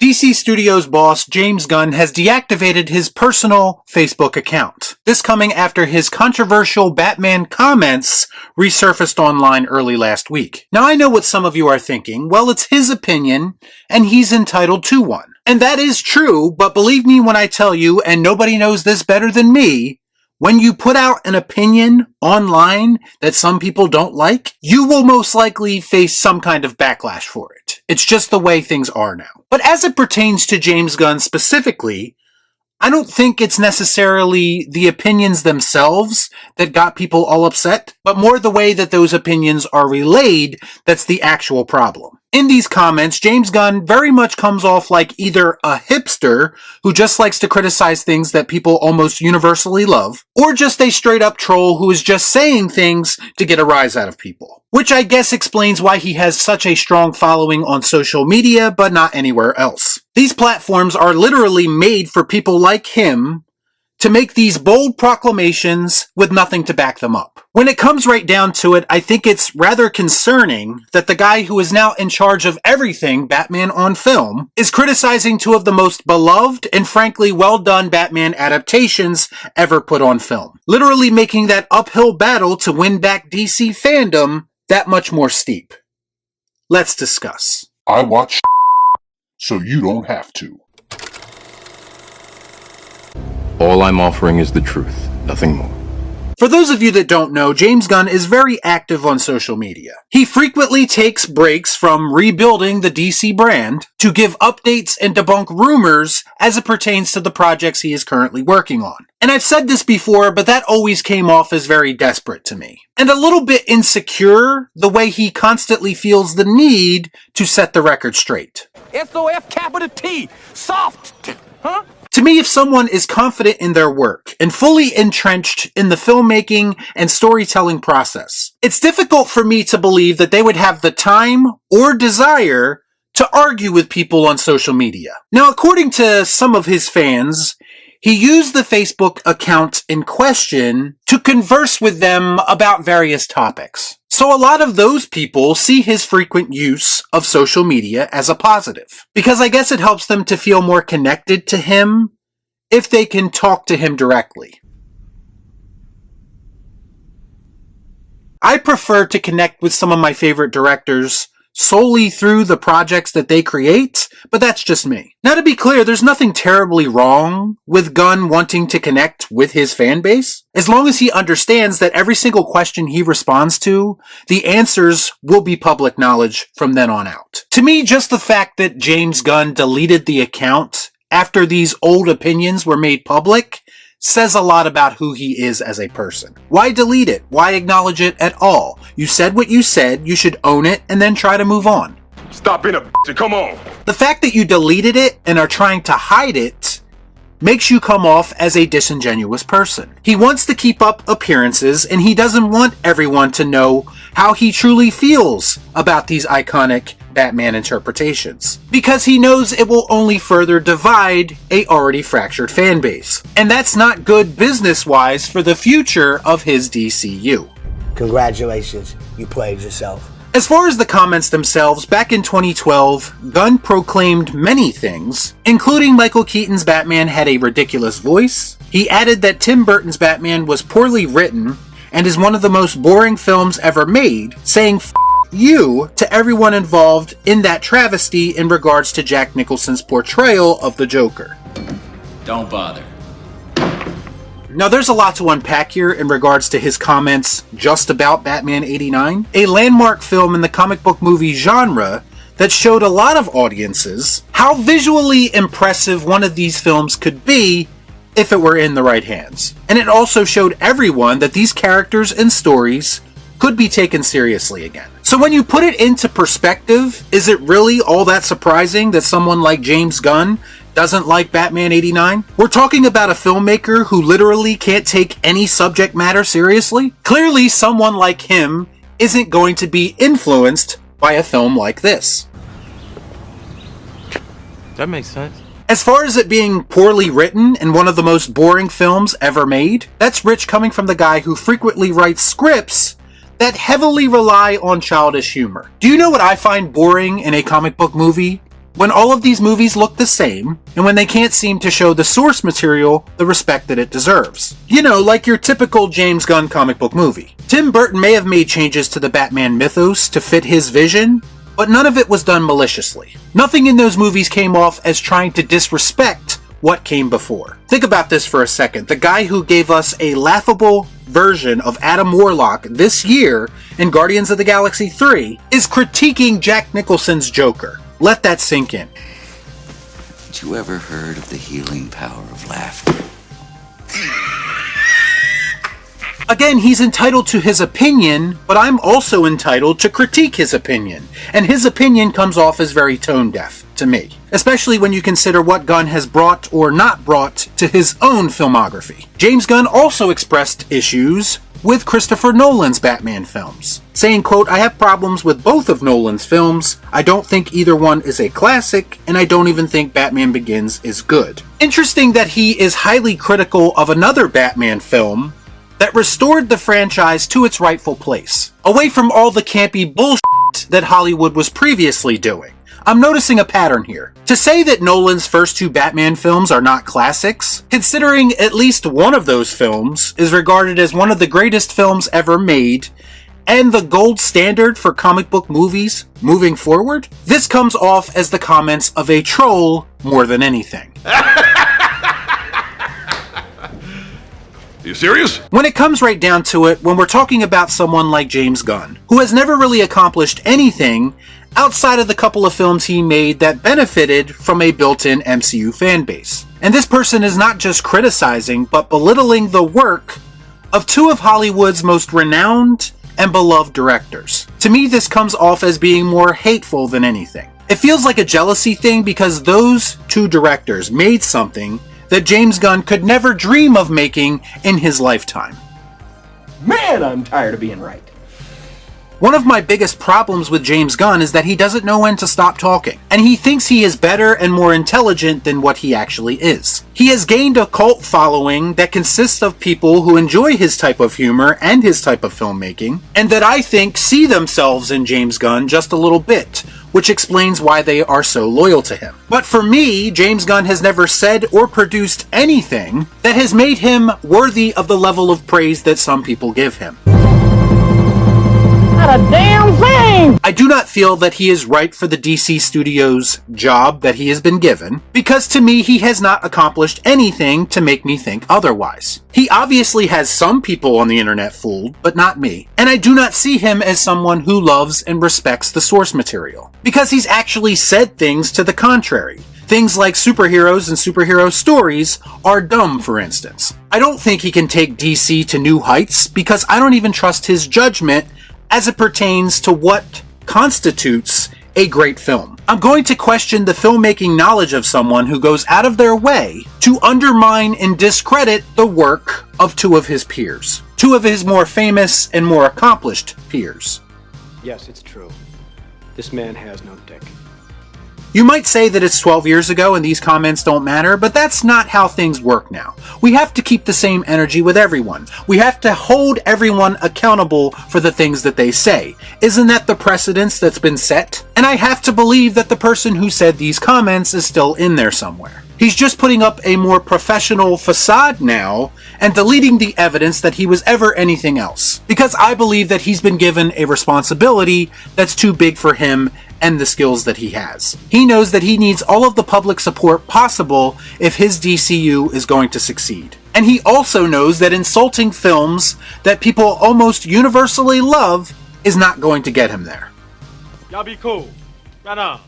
DC Studios boss James Gunn has deactivated his personal Facebook account. This coming after his controversial Batman comments resurfaced online early last week. Now I know what some of you are thinking. Well, it's his opinion, and he's entitled to one. And that is true, but believe me when I tell you, and nobody knows this better than me, when you put out an opinion online that some people don't like, you will most likely face some kind of backlash for it. It's just the way things are now. But as it pertains to James Gunn specifically, I don't think it's necessarily the opinions themselves that got people all upset, but more the way that those opinions are relayed that's the actual problem. In these comments, James Gunn very much comes off like either a hipster who just likes to criticize things that people almost universally love, or just a straight up troll who is just saying things to get a rise out of people. Which I guess explains why he has such a strong following on social media, but not anywhere else. These platforms are literally made for people like him to make these bold proclamations with nothing to back them up. When it comes right down to it, I think it's rather concerning that the guy who is now in charge of everything Batman on film is criticizing two of the most beloved and frankly well done Batman adaptations ever put on film. Literally making that uphill battle to win back DC fandom that much more steep. Let's discuss. I watch so you don't have to. All I'm offering is the truth, nothing more. For those of you that don't know, James Gunn is very active on social media. He frequently takes breaks from rebuilding the DC brand to give updates and debunk rumors as it pertains to the projects he is currently working on. And I've said this before, but that always came off as very desperate to me. And a little bit insecure the way he constantly feels the need to set the record straight. S-O-F capital T, soft, huh? To me, if someone is confident in their work and fully entrenched in the filmmaking and storytelling process, it's difficult for me to believe that they would have the time or desire to argue with people on social media. Now, according to some of his fans, he used the Facebook account in question to converse with them about various topics. So a lot of those people see his frequent use of social media as a positive, because I guess it helps them to feel more connected to him if they can talk to him directly. I prefer to connect with some of my favorite directors solely through the projects that they create, but that's just me. Now, to be clear, there's nothing terribly wrong with Gunn wanting to connect with his fan base, as long as he understands that every single question he responds to, the answers will be public knowledge from then on out. To me, just the fact that James Gunn deleted the account after these old opinions were made public says a lot about who he is as a person. Why delete it? Why acknowledge it at all? You said what you said, you should own it and then try to move on. Stop being a and come on. The fact that you deleted it and are trying to hide it makes you come off as a disingenuous person. He wants to keep up appearances and he doesn't want everyone to know how he truly feels about these iconic Batman interpretations, because he knows it will only further divide a already fractured fan base. And that's not good business-wise for the future of his DCU. Congratulations, you played yourself. As far as the comments themselves, back in 2012, Gunn proclaimed many things, including Michael Keaton's Batman had a ridiculous voice. He added that Tim Burton's Batman was poorly written and is one of the most boring films ever made, saying "F you" to everyone involved in that travesty in regards to Jack Nicholson's portrayal of the Joker. Don't bother. Now, there's a lot to unpack here in regards to his comments just about Batman '89, a landmark film in the comic book movie genre that showed a lot of audiences how visually impressive one of these films could be if it were in the right hands. And it also showed everyone that these characters and stories could be taken seriously again. So when you put it into perspective, is it really all that surprising that someone like James Gunn doesn't like Batman '89? We're talking about a filmmaker who literally can't take any subject matter seriously. Clearly, someone like him isn't going to be influenced by a film like this. That makes sense. As far as it being poorly written and one of the most boring films ever made, that's rich coming from the guy who frequently writes scripts that heavily rely on childish humor. Do you know what I find boring in a comic book movie? when all of these movies look the same, and when they can't seem to show the source material the respect that it deserves. You know, like your typical James Gunn comic book movie. Tim Burton may have made changes to the Batman mythos to fit his vision, but none of it was done maliciously. Nothing in those movies came off as trying to disrespect what came before. Think about this for a second. The guy who gave us a laughable version of Adam Warlock this year in Guardians of the Galaxy 3 is critiquing Jack Nicholson's Joker. Let that sink in. Had you ever heard of the healing power of laughter? Again, he's entitled to his opinion, but I'm also entitled to critique his opinion. And his opinion comes off as very tone-deaf to me, especially when you consider what Gunn has brought or not brought to his own filmography. James Gunn also expressed issues with Christopher Nolan's Batman films, saying, quote, "I have problems with both of Nolan's films. I don't think either one is a classic, and I don't even think Batman Begins is good." Interesting that he is highly critical of another Batman film that restored the franchise to its rightful place, away from all the campy bullshit that Hollywood was previously doing. I'm noticing a pattern here. To say that Nolan's first two Batman films are not classics, considering at least one of those films is regarded as one of the greatest films ever made, and the gold standard for comic book movies moving forward, this comes off as the comments of a troll more than anything. You serious? When it comes right down to it, when we're talking about someone like James Gunn, who has never really accomplished anything outside of the couple of films he made that benefited from a built-in MCU fanbase. And this person is not just criticizing, but belittling the work of two of Hollywood's most renowned and beloved directors. To me, this comes off as being more hateful than anything. It feels like a jealousy thing because those two directors made something that James Gunn could never dream of making in his lifetime. Man, I'm tired of being right. One of my biggest problems with James Gunn is that he doesn't know when to stop talking, and he thinks he is better and more intelligent than what he actually is. He has gained a cult following that consists of people who enjoy his type of humor and his type of filmmaking, and that I think see themselves in James Gunn just a little bit, which explains why they are so loyal to him. But for me, James Gunn has never said or produced anything that has made him worthy of the level of praise that some people give him. Not a damn thing! I do not feel that he is right for the DC Studios job that he has been given, because to me he has not accomplished anything to make me think otherwise. He obviously has some people on the internet fooled, but not me. And I do not see him as someone who loves and respects the source material, because he's actually said things to the contrary. Things like superheroes and superhero stories are dumb, for instance. I don't think he can take DC to new heights, because I don't even trust his judgment as it pertains to what constitutes a great film. I'm going to question the filmmaking knowledge of someone who goes out of their way to undermine and discredit the work of two of his peers. Two of his more famous and more accomplished peers. Yes, it's true. This man has no dick. You might say that it's 12 years ago and these comments don't matter, but that's not how things work now. We have to keep the same energy with everyone. We have to hold everyone accountable for the things that they say. Isn't that the precedence that's been set? And I have to believe that the person who said these comments is still in there somewhere. He's just putting up a more professional facade now and deleting the evidence that he was ever anything else. Because I believe that he's been given a responsibility that's too big for him and the skills that he has. He knows that he needs all of the public support possible if his DCU is going to succeed. And he also knows that insulting films that people almost universally love is not going to get him there. Y'all be cool. Right on.